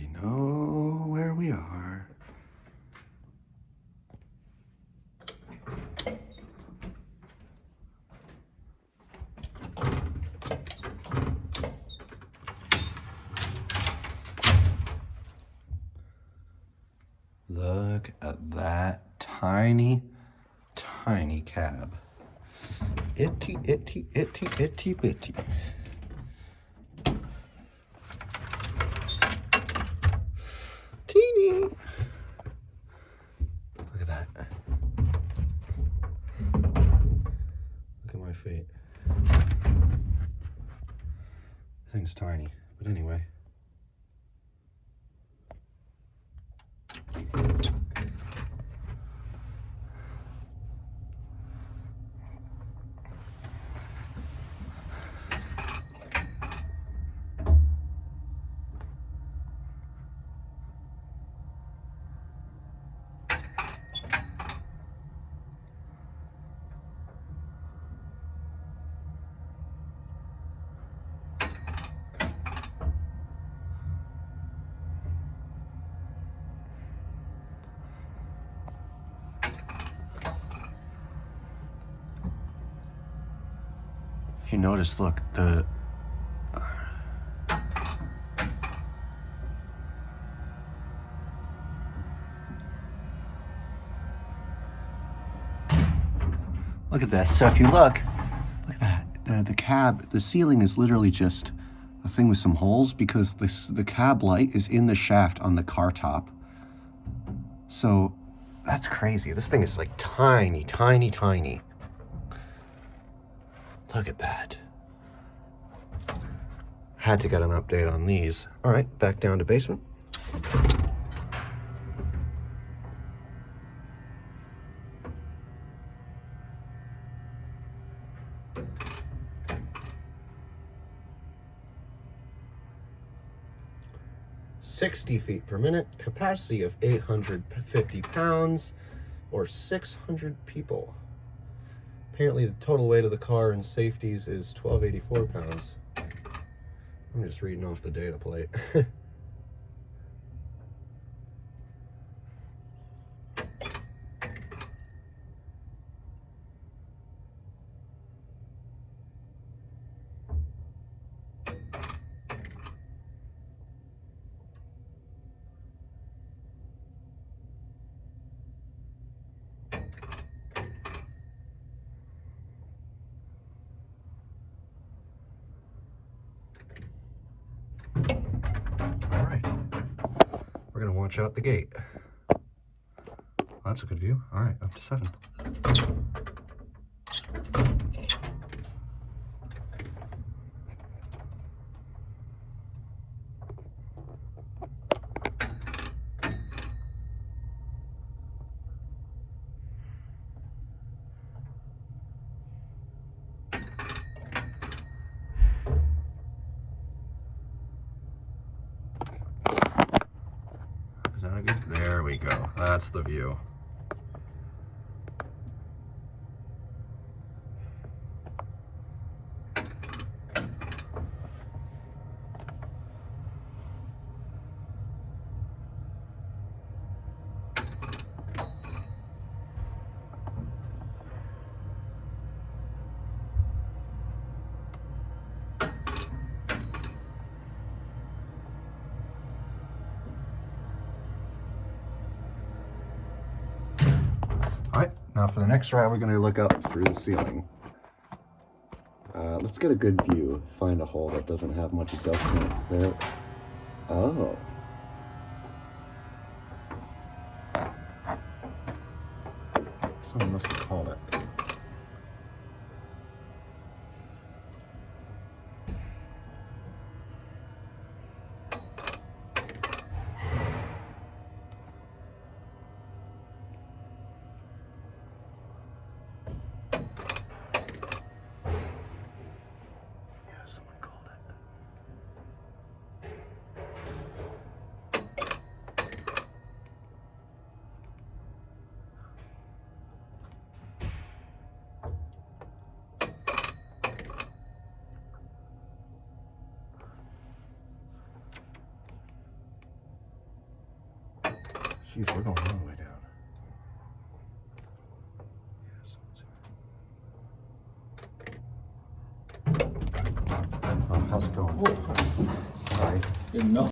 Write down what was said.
already know where we are. Look at that tiny, tiny cab. Itty, itty, itty, itty, bitty. Teeny. Look at that. Look at my feet. Thing's tiny, but anyway. If you notice, look, look at this. So if you look at that. The cab, the ceiling is literally just a thing with some holes because the cab light is in the shaft on the car top. So that's crazy. This thing is like tiny, tiny, tiny. Look at that. Had to get an update on these. All right, back down to basement. "60 feet per minute, capacity of 850 pounds, or 600 people. Apparently the total weight of the car and safeties is 1284 pounds. I'm just reading off the data plate. All right, we're gonna watch out the gate. Well, that's a good view. All right, up to 7. Is that a good? There we go. That's the view. All right, now for the next ride, we're gonna look up through the ceiling. Let's get a good view. Find a hole that doesn't have much dust in it. There. Oh. Someone must have called it. Someone called it. Jeez, we're going all the way down. Oh, how's it going? Oh. Sorry. Didn't know.